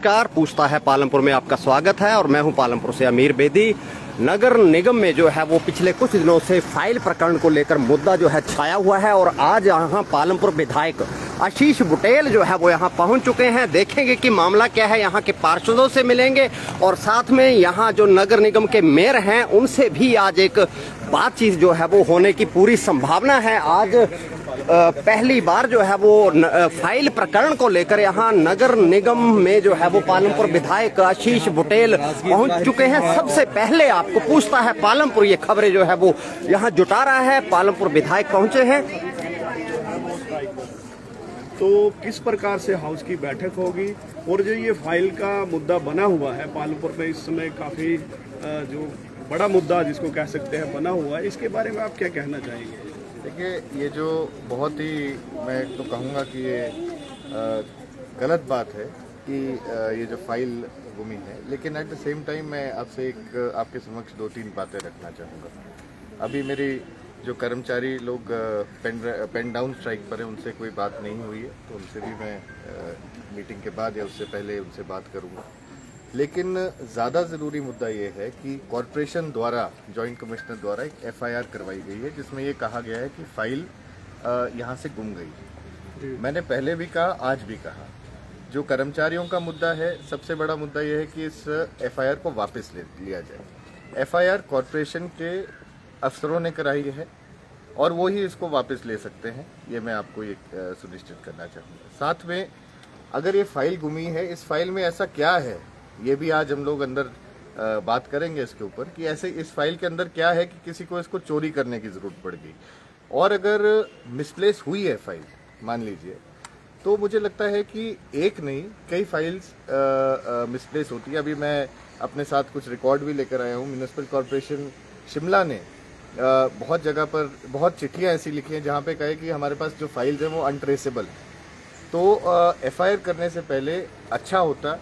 नमस्कार, पूछता है पालमपुर में आपका स्वागत है और मैं हूं पालमपुर से अमीर बेदी। नगर निगम में जो है वो पिछले कुछ दिनों से फाइल प्रकरण को लेकर मुद्दा जो है छाया हुआ है और आज यहाँ पालमपुर विधायक आशीष बुटेल जो है वो यहाँ पहुंच चुके हैं। देखेंगे कि मामला क्या है, यहाँ के पार्षदों से मिलेंगे और साथ में यहाँ जो नगर निगम के मेयर हैं उनसे भी आज एक बातचीत जो है वो होने की पूरी संभावना है। आज पहली बार जो है वो फाइल प्रकरण को लेकर यहाँ नगर निगम में जो है वो पालमपुर विधायक आशीष बुटेल पहुंच चुके हैं। सबसे पहले आपको पूछता है पालमपुर, ये खबरें जो है वो यहाँ जुटा रहा है। पालमपुर विधायक पहुंचे हैं, तो किस प्रकार से हाउस की बैठक होगी और जो ये फाइल का मुद्दा बना हुआ है पालमपुर में इस समय काफी जो बड़ा मुद्दा जिसको कह सकते हैं बना हुआ है, इसके बारे में आप क्या कहना चाहेंगे? देखिए, ये जो बहुत ही मैं तो कहूँगा कि ये गलत बात है कि ये जो फाइल गुमी है, लेकिन एट द सेम टाइम मैं आपसे एक आपके समक्ष 2-3 बातें रखना चाहूँगा। अभी मेरी जो कर्मचारी लोग पेन डाउन स्ट्राइक पर हैं उनसे कोई बात नहीं हुई है, तो उनसे भी मैं मीटिंग के बाद या उससे पहले उनसे बात करूँगा। लेकिन ज़्यादा ज़रूरी मुद्दा ये है कि कॉरपोरेशन द्वारा, जॉइंट कमिश्नर द्वारा एक एफआईआर करवाई गई है जिसमें ये कहा गया है कि फाइल यहाँ से गुम गई। मैंने पहले भी कहा, आज भी कहा, जो कर्मचारियों का मुद्दा है, सबसे बड़ा मुद्दा ये है कि इस एफआईआर को वापस लिया जाए। एफआईआर कॉरपोरेशन के अफसरों ने कराई है और वो ही इसको वापस ले सकते हैं, ये मैं आपको ये सुनिश्चित करना चाहूँगा। साथ में अगर ये फाइल गुमी है, इस फाइल में ऐसा क्या है, ये भी आज हम लोग अंदर बात करेंगे इसके ऊपर कि ऐसे इस फाइल के अंदर क्या है कि किसी को इसको चोरी करने की जरूरत पड़ गई और अगर मिसप्लेस हुई है फाइल, मान लीजिए, तो मुझे लगता है कि एक नहीं कई फाइल्स मिसप्लेस होती है। अभी मैं अपने साथ कुछ रिकॉर्ड भी लेकर आया हूँ। म्यूनिसिपल कॉरपोरेशन शिमला ने बहुत जगह पर बहुत चिट्ठियाँ ऐसी लिखी हैं जहाँ पे कहे कि हमारे पास जो फाइल्स हैं वो अनट्रेसेबल हैं। तो एफआईआर करने से पहले अच्छा होता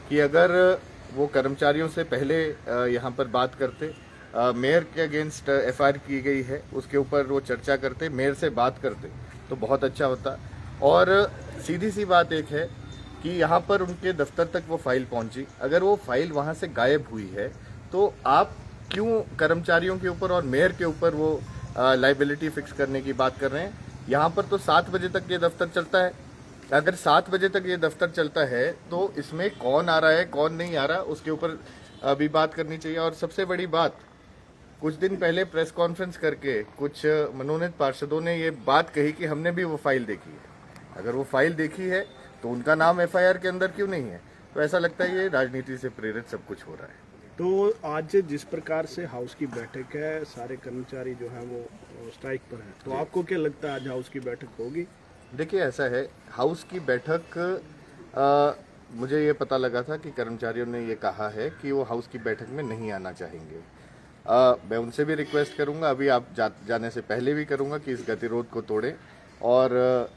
कि अगर वो कर्मचारियों से पहले यहाँ पर बात करते, मेयर के अगेंस्ट एफआईआर की गई है उसके ऊपर वो चर्चा करते, मेयर से बात करते तो बहुत अच्छा होता। और सीधी सी बात एक है कि यहाँ पर उनके दफ्तर तक वो फाइल पहुँची, अगर वो फाइल वहाँ से गायब हुई है तो आप क्यों कर्मचारियों के ऊपर और मेयर के ऊपर वो लाइबिलिटी फिक्स करने की बात कर रहे हैं? यहाँ पर तो 7 बजे तक ये दफ्तर चलता है। अगर 7 बजे तक ये दफ्तर चलता है तो इसमें कौन आ रहा है कौन नहीं आ रहा उसके ऊपर भी बात करनी चाहिए। और सबसे बड़ी बात, कुछ दिन पहले प्रेस कॉन्फ्रेंस करके कुछ मनोनीत पार्षदों ने ये बात कही कि हमने भी वो फाइल देखी है। अगर वो फाइल देखी है तो उनका नाम एफआईआर के अंदर क्यों नहीं है? तो ऐसा लगता है ये राजनीति से प्रेरित सब कुछ हो रहा है। तो आज जिस प्रकार से हाउस की बैठक है, सारे कर्मचारी जो है वो स्ट्राइक पर है, तो आपको क्या लगता है आज हाउस की बैठक होगी? मैं ऐसा है, हाउस की बैठक मुझे ये पता लगा था कि कर्मचारियों ने ये कहा है कि वो हाउस की बैठक में नहीं आना चाहेंगे। मैं उनसे भी रिक्वेस्ट करूंगा, अभी आप जाने से पहले भी करूंगा कि इस गतिरोध को तोड़ें और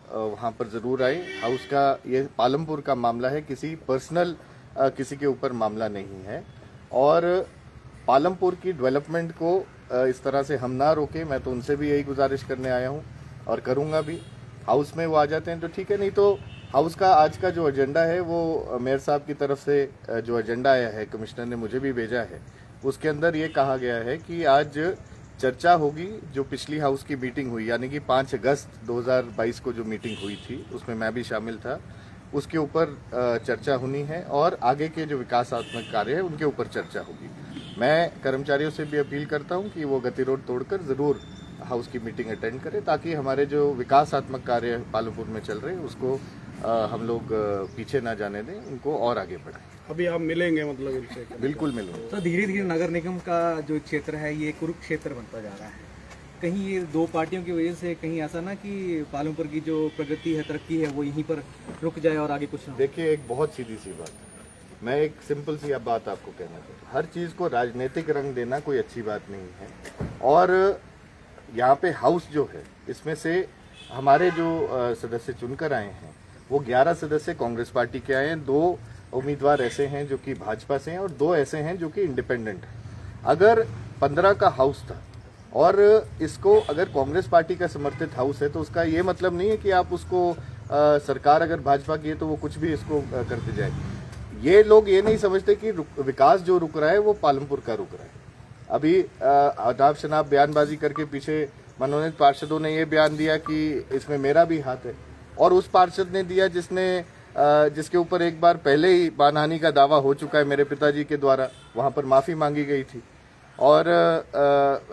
वहाँ पर ज़रूर आए। हाउस का ये पालमपुर का मामला है, किसी पर्सनल किसी के ऊपर मामला नहीं है और पालमपुर की डेवलपमेंट को इस तरह से हम ना रोकें। मैं तो उनसे भी यही गुजारिश करने आया हूँ और करूँगा भी। हाउस में वो आ जाते हैं तो ठीक है, नहीं तो हाउस का आज का जो एजेंडा है वो मेयर साहब की तरफ से जो एजेंडा आया है, कमिश्नर ने मुझे भी भेजा है, उसके अंदर ये कहा गया है कि आज चर्चा होगी जो पिछली हाउस की मीटिंग हुई, यानी कि 5 अगस्त 2022 को जो मीटिंग हुई थी उसमें मैं भी शामिल था, उसके ऊपर चर्चा होनी है और आगे के जो विकासात्मक कार्य है उनके ऊपर चर्चा होगी। मैं कर्मचारियों से भी अपील करता हूँ कि वो गतिरोध तोड़कर ज़रूर हाउस की मीटिंग अटेंड करें ताकि हमारे जो विकासात्मक कार्य पालमपुर में चल रहे हैं उसको हम लोग पीछे ना जाने दें, उनको और आगे बढ़ाएं। अभी आप मिलेंगे मतलब इनसे? बिल्कुल मिलूंगा। तो धीरे धीरे नगर निगम का जो क्षेत्र है ये कुरुक्षेत्र बनता जा रहा है। कहीं ये 2 पार्टियों की वजह से कहीं ऐसा ना कि पालमपुर की जो प्रगति है, तरक्की है, वो यहीं पर रुक जाए और आगे कुछ ना। देखिए, एक बहुत सीधी सी बात है, मैं एक सिंपल सी अब बात आपको कहना चाहता हूँ। हर चीज़ को राजनीतिक रंग देना कोई अच्छी बात नहीं है और यहाँ पे हाउस जो है इसमें से हमारे जो सदस्य चुनकर आए हैं वो 11 सदस्य कांग्रेस पार्टी के आए हैं, 2 उम्मीदवार ऐसे हैं जो कि भाजपा से हैं और 2 ऐसे हैं जो कि इंडिपेंडेंट हैं। अगर 15 का हाउस था और इसको अगर कांग्रेस पार्टी का समर्थित हाउस है तो उसका ये मतलब नहीं है कि आप उसको सरकार अगर भाजपा की है तो वो कुछ भी इसको करते जाए। ये लोग ये नहीं समझते कि विकास जो रुक रहा है वो पालमपुर का रुक रहा है। अभी अनाप शनाप बयानबाजी करके पीछे मनोनीत पार्षदों ने ये बयान दिया कि इसमें मेरा भी हाथ है, और उस पार्षद ने दिया जिसके ऊपर एक बार पहले ही मानहानि का दावा हो चुका है मेरे पिताजी के द्वारा, वहां पर माफी मांगी गई थी। और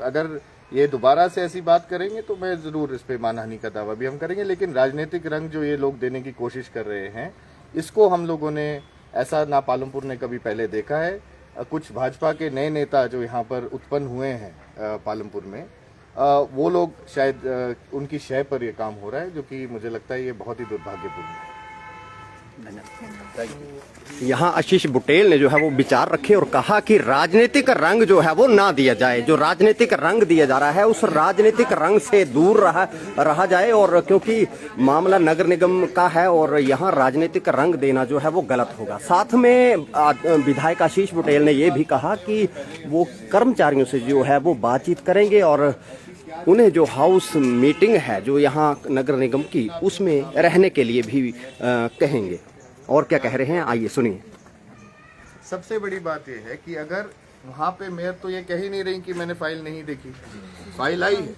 अगर ये दोबारा से ऐसी बात करेंगे तो मैं जरूर इस पे मानहानि का दावा भी हम करेंगे। लेकिन राजनीतिक रंग जो ये लोग देने की कोशिश कर रहे हैं, इसको हम लोगों ने ऐसा ना पालमपुर ने कभी पहले देखा है। कुछ भाजपा के नए नेता जो यहाँ पर उत्पन्न हुए हैं पालमपुर में, वो लोग शायद उनकी शय पर ये काम हो रहा है, जो कि मुझे लगता है ये बहुत ही दुर्भाग्यपूर्ण है। यहाँ आशीष बुटेल ने जो है वो विचार रखे और कहा कि राजनीतिक रंग जो है वो ना दिया जाए, जो राजनीतिक रंग दिया जा रहा है उस राजनीतिक रंग से दूर रहा जाए, और क्योंकि मामला नगर निगम का है और यहाँ राजनीतिक रंग देना जो है वो गलत होगा। साथ में विधायक आशीष बुटेल ने ये भी कहा कि वो कर्मचारियों से जो है वो बातचीत करेंगे और उन्हें जो हाउस मीटिंग है जो यहाँ नगर निगम की, उसमें रहने के लिए भी कहेंगे। और क्या कह रहे हैं, आइए सुनिए। सबसे बड़ी बात यह है कि अगर वहाँ पे मेयर तो ये कह ही नहीं रही कि मैंने फाइल नहीं देखी, फाइल आई है।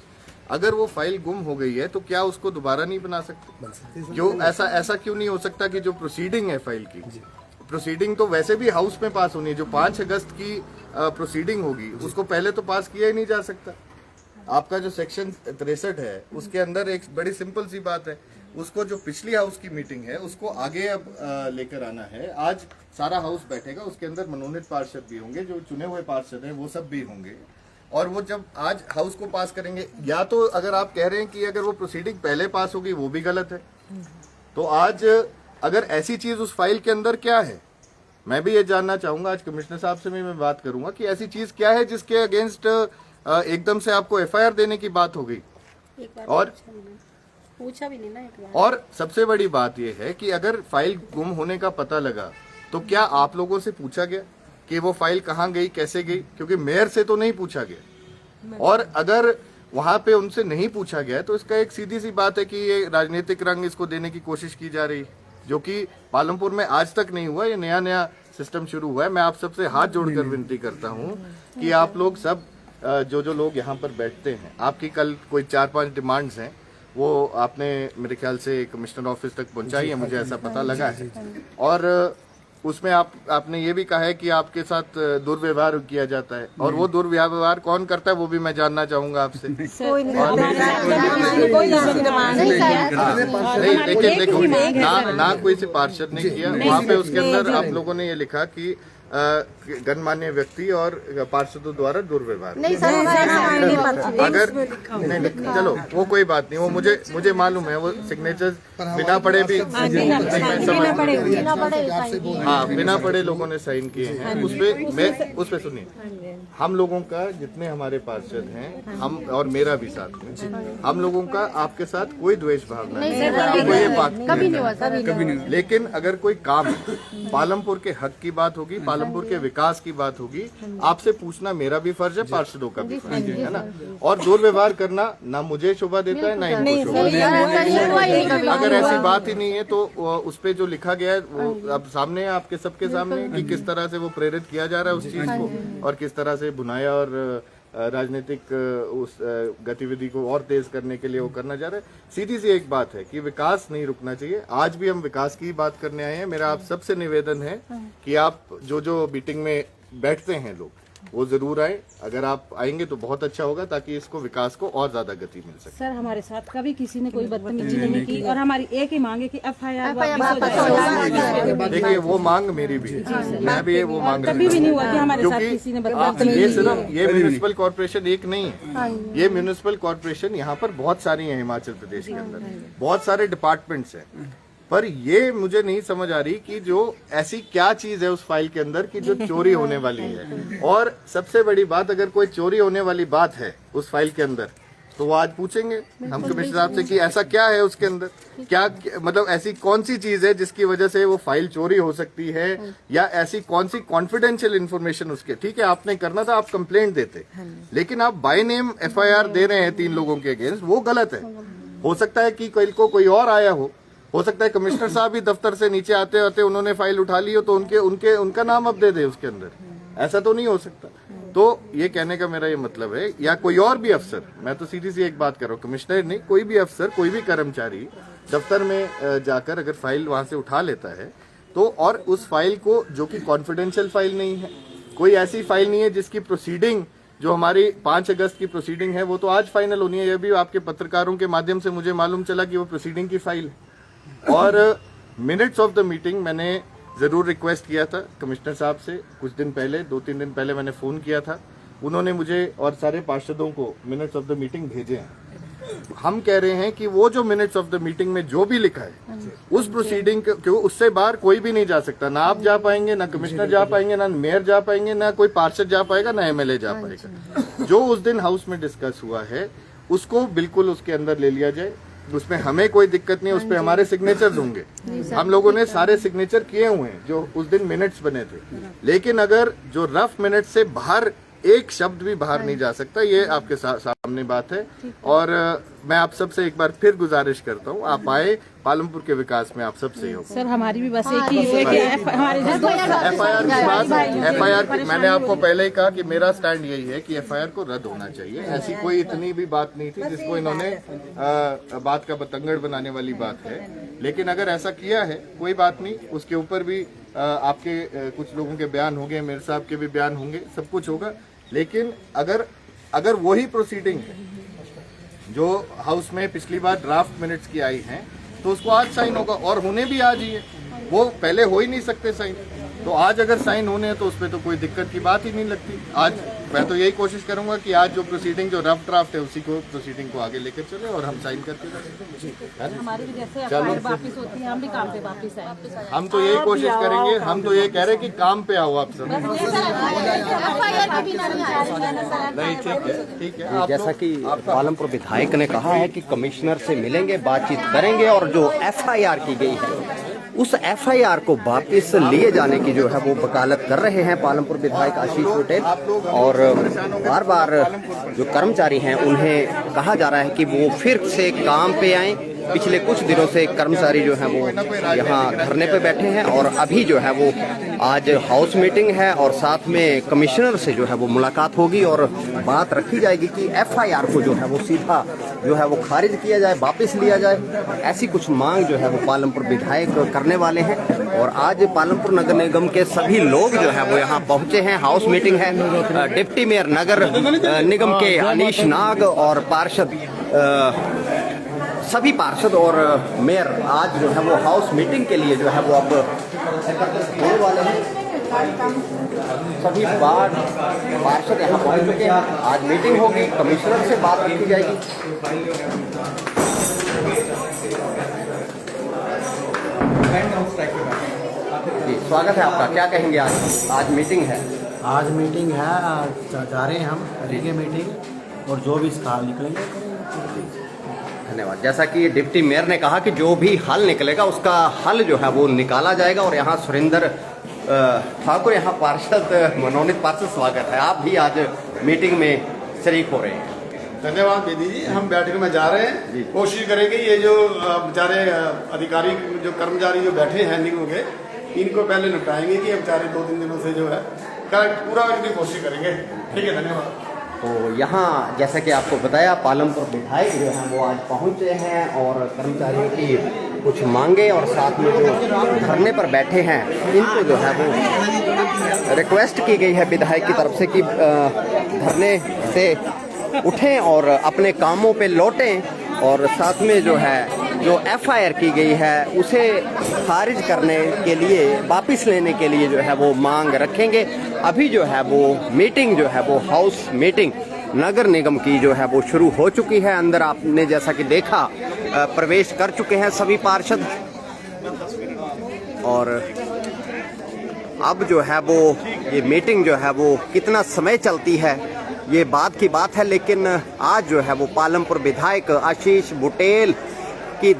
अगर वो फाइल गुम हो गई है तो क्या उसको दोबारा नहीं बना सकते? जो ऐसा क्यों नहीं हो सकता कि जो प्रोसीडिंग है फाइल की, प्रोसीडिंग तो वैसे भी हाउस में पास होनी है। जो 5 अगस्त की प्रोसीडिंग होगी उसको पहले तो पास किया ही नहीं जा सकता। आपका जो सेक्शन 63 है उसके अंदर एक बड़ी सिंपल सी बात है, उसको जो पिछली हाउस की मीटिंग है उसको आगे अब लेकर आना है। आज सारा हाउस बैठेगा, उसके अंदर मनोनीत पार्षद भी होंगे, जो चुने हुए पार्षद हैं वो सब भी होंगे, और वो जब आज हाउस को पास करेंगे, या तो अगर आप कह रहे हैं कि अगर वो प्रोसीडिंग पहले पास होगी वो भी गलत है, तो आज अगर ऐसी चीज उस फाइल के अंदर क्या है, मैं भी ये जानना चाहूंगा। आज कमिश्नर साहब से भी मैं बात करूंगा कि ऐसी चीज क्या है जिसके अगेंस्ट एकदम से आपको एफआईआर देने की बात हो गई। और पूछा भी नहीं ना एक बार। और सबसे बड़ी बात यह है कि अगर फाइल गुम होने का पता लगा तो क्या आप लोगों से पूछा गया कि वो फाइल कहाँ गई, कैसे गई? क्योंकि मेयर से तो नहीं पूछा गया, और अगर वहां पे उनसे नहीं पूछा गया तो इसका एक सीधी सी बात है कि ये राजनीतिक रंग इसको देने की कोशिश की जा रही है, जो कि पालमपुर में आज तक नहीं हुआ। ये नया सिस्टम शुरू हुआ है। मैं आप सबसे हाथ जोड़कर विनती करता हूँ कि आप लोग सब जो लोग यहाँ पर बैठते हैं, आपकी कल कोई 4-5 डिमांड्स हैं, वो आपने मेरे ख्याल से कमिश्नर ऑफिस तक पहुंचाई है, मुझे ऐसा पता लगा है। और उसमें आपने ये भी कहा है कि आपके साथ दुर्व्यवहार किया जाता है, और वो दुर्व्यवहार कौन करता है वो भी मैं जानना चाहूंगा आपसे। नहीं, लेकिन ना कोई से पार्षद ने किया। वहाँ पे उसके अंदर आप लोगों ने ये लिखा कि गणमान्य व्यक्ति और पार्षदों द्वारा दुर्व्यवहार। अगर नहीं, चलो वो कोई बात नहीं, वो मुझे मालूम है, वो सिग्नेचर्स बिना पढ़े भी बिना पढ़े लोगों ने साइन किए हैं। उस पे सुनिए, हम लोगों का जितने हमारे पार्षद हैं, हम और मेरा भी साथ में, हम लोगों का आपके साथ कोई द्वेष भावना नहीं है, कोई ये बात कभी नहीं। लेकिन अगर कोई काम पालमपुर के हक की बात होगी, पालमपुर के विकास की बात होगी, आपसे पूछना मेरा भी फर्ज है, पार्षदों का भी फर्ज है ना। और दुर्व्यवहार करना ना मुझे शोभा देता है ना इनको शोभा देता है। अगर ऐसी बात ही नहीं है तो उस पे जो लिखा गया है वो अब सामने है, आपके सबके सामने, कि किस तरह से वो प्रेरित किया जा रहा है उस चीज को, और किस तरह से बुनाया और राजनीतिक उस गतिविधि को और तेज करने के लिए वो करना जा रहा है। सीधी सी एक बात है कि विकास नहीं रुकना चाहिए। आज भी हम विकास की बात करने आए हैं। मेरा आप सबसे निवेदन है कि आप जो मीटिंग में बैठते हैं लोग, वो जरूर आए। अगर आप आएंगे तो बहुत अच्छा होगा, ताकि इसको विकास को और ज्यादा गति मिल सके। सर, हमारे साथ कभी किसी ने कोई बदतमीजी नहीं की, और हमारी एक ही मांग है कि एफआईआर देखिए, वो मांग मेरी भी है, मैं भी वो मांग कभी भी नहीं हुआ कि हमारे साथ किसी ने ये सिर्फ ये म्यूनिसिपल कॉर्पोरेशन एक नहीं है, ये म्यूनिसिपल कॉर्पोरेशन यहाँ पर बहुत सारी है हिमाचल प्रदेश के अंदर, बहुत सारे डिपार्टमेंट्स हैं। पर ये मुझे नहीं समझ आ रही कि जो ऐसी क्या चीज है उस फाइल के अंदर कि जो चोरी होने वाली है। और सबसे बड़ी बात, अगर कोई चोरी होने वाली बात है उस फाइल के अंदर, तो वो आज पूछेंगे हम कमिश्नर साहब से कि ऐसा क्या है उसके अंदर, क्या मतलब ऐसी कौन सी चीज है जिसकी वजह से वो फाइल चोरी हो सकती है, या ऐसी कौन सी कॉन्फिडेंशियल इन्फॉर्मेशन उसके। ठीक है, आपने करना था, आप कंप्लेंट देते, लेकिन आप बाय नेम एफआईआर दे रहे हैं 3 लोगों के अगेंस्ट, वो गलत है। हो सकता है कि कल को कोई और आया हो हो सकता है कमिश्नर साहब ही दफ्तर से नीचे आते आते उन्होंने फाइल उठा ली हो तो उनका नाम अब दे दे उसके अंदर, ऐसा तो नहीं हो सकता। तो ये कहने का मेरा ये मतलब है, या कोई और भी अफसर, मैं तो सीधी सी एक बात कर रहा हूँ, कमिश्नर नहीं, कोई भी अफसर, कोई भी कर्मचारी दफ्तर में जाकर अगर फाइल वहां से उठा लेता है तो, और उस फाइल को, जो कि कॉन्फिडेंशियल फाइल नहीं है, कोई ऐसी फाइल नहीं है जिसकी प्रोसीडिंग, जो हमारी 5 अगस्त की प्रोसीडिंग है वो तो आज फाइनल होनी है, ये भी आपके पत्रकारों के माध्यम से मुझे मालूम चला कि वो प्रोसीडिंग की फाइल है। और मिनट्स ऑफ द मीटिंग मैंने जरूर रिक्वेस्ट किया था कमिश्नर साहब से, कुछ दिन पहले, 2-3 दिन पहले मैंने फोन किया था, उन्होंने मुझे और सारे पार्षदों को मिनट्स ऑफ द मीटिंग भेजे हैं। हम कह रहे हैं कि वो जो मिनट्स ऑफ द मीटिंग में जो भी लिखा है उस प्रोसीडिंग को, उससे बाहर कोई भी नहीं जा सकता, ना आप जा पाएंगे, ना कमिश्नर जा पाएंगे, ना मेयर जा पाएंगे, ना कोई पार्षद जा पाएगा, ना एमएलए जा पाएगा। जो उस दिन हाउस में डिस्कस हुआ है उसको बिल्कुल उसके अंदर ले लिया जाए, उसमें हमें कोई दिक्कत नहीं है, उस पर हमारे सिग्नेचर्स होंगे, हम लोगों ने सारे सिग्नेचर किए हुए हैं जो उस दिन मिनट्स बने थे। लेकिन अगर जो रफ मिनट से बाहर एक शब्द भी बाहर नहीं जा सकता, ये आपके सामने बात है। और मैं आप सबसे एक बार फिर गुजारिश करता हूँ, आप आए, पालमपुर के विकास में आप सबसे ही होगा। सर हमारी भी बस एक ही है कि हमारे एफआईआर की बात, एफआईआर मैंने आपको पहले ही कहा कि मेरा स्टैंड यही है कि एफआईआर को रद्द होना चाहिए। ऐसी कोई इतनी भी बात नहीं थी जिसको इन्होंने बात का बतंगड़ बनाने वाली बात है। लेकिन अगर ऐसा किया है कोई बात नहीं, उसके ऊपर भी आपके कुछ लोगों के बयान होंगे, मेरे साहब के भी बयान होंगे, सब कुछ होगा। लेकिन अगर वही प्रोसीडिंग जो हाउस में पिछली बार ड्राफ्ट मिनट्स की आई हैं तो उसको आज साइन होगा, और होने भी आज ही है, वो पहले हो ही नहीं सकते साइन। तो आज अगर साइन होने हैं तो उसमें तो कोई दिक्कत की बात ही नहीं लगती। आज मैं तो यही कोशिश करूंगा कि आज जो प्रोसीडिंग, जो रफ ड्राफ्ट है, उसी को प्रोसीडिंग को आगे लेकर चले और हम साइन करके जाएं। हमारी भी जैसे एफआईआर वापस होती है, हम भी काम पे वापस आए। हम तो यही कोशिश करेंगे, हम तो ये कह रहे हैं कि काम पे आओ आप सब। नहीं, ठीक है। जैसा कि पालमपुर विधायक ने कहा है कि कमिश्नर से मिलेंगे, बातचीत करेंगे, और जो एफआईआर की गई है उस एफआईआर को वापस लिए जाने की जो है वो वकालत कर रहे हैं पालमपुर विधायक आशीष बुटेल। और बार बार जो कर्मचारी हैं उन्हें कहा जा रहा है कि वो फिर से काम पे आएं। पिछले कुछ दिनों से कर्मचारी जो है वो यहाँ धरने पे बैठे हैं, और अभी जो है वो आज हाउस मीटिंग है और साथ में कमिश्नर से जो है वो मुलाकात होगी और बात रखी जाएगी कि एफआईआर को जो है वो सीधा जो है वो खारिज किया जाए, वापस लिया जाए। ऐसी कुछ मांग जो है वो पालमपुर विधायक करने वाले हैं। और आज पालमपुर नगर निगम के सभी लोग जो है वो यहाँ पहुंचे हैं, हाउस मीटिंग है। डिप्टी मेयर नगर निगम के अनीश नाग और पार्षद, सभी पार्षद और मेयर आज जो है वो हाउस मीटिंग के लिए जो है वो अब होने वाले हैं। सभी पार्षद यहाँ पहुंच चुके हैं, आज मीटिंग होगी, कमिश्नर से बात की जाएगी। जी स्वागत है आपका, क्या कहेंगे? आज मीटिंग है, आज मीटिंग है, जा रहे हैं हम, करेंगे मीटिंग और जो भी इसका निकलेंगे। धन्यवाद। जैसा कि डिप्टी मेयर ने कहा कि जो भी हल निकलेगा उसका हल जो है वो निकाला जाएगा। और यहाँ सुरेंद्र ठाकुर, यहाँ पार्षद, मनोनीत पार्षद, स्वागत है, आप भी आज मीटिंग में शरीक हो रहे हैं। धन्यवाद बेदी जी, हम बैठक में जा रहे हैं, कोशिश करेंगे ये जो बेचारे अधिकारी, जो कर्मचारी जो बैठे हैं निगम के, इनको पहले निपटाएंगे कि बेचारे 2-3 दिनों से जो है पूरा करने की कोशिश करेंगे। ठीक है, धन्यवाद। तो यहाँ जैसा कि आपको बताया, पालमपुर विधायक जो हैं वो आज पहुँचे हैं और कर्मचारियों की कुछ मांगे और साथ में जो धरने पर बैठे हैं इनको जो है वो रिक्वेस्ट की गई है विधायक की तरफ से कि धरने से उठें और अपने कामों पे लौटें। और साथ में जो है जो एफआईआर की गई है उसे खारिज करने के लिए, वापस लेने के लिए जो है वो मांग रखेंगे। अभी जो है वो मीटिंग जो है वो हाउस मीटिंग नगर निगम की जो है वो शुरू हो चुकी है। अंदर आपने जैसा कि देखा प्रवेश कर चुके हैं सभी पार्षद। और अब जो है वो ये मीटिंग जो है वो कितना समय चलती है ये बात की बात है, लेकिन आज जो है वो पालमपुर विधायक आशीष बुटेल की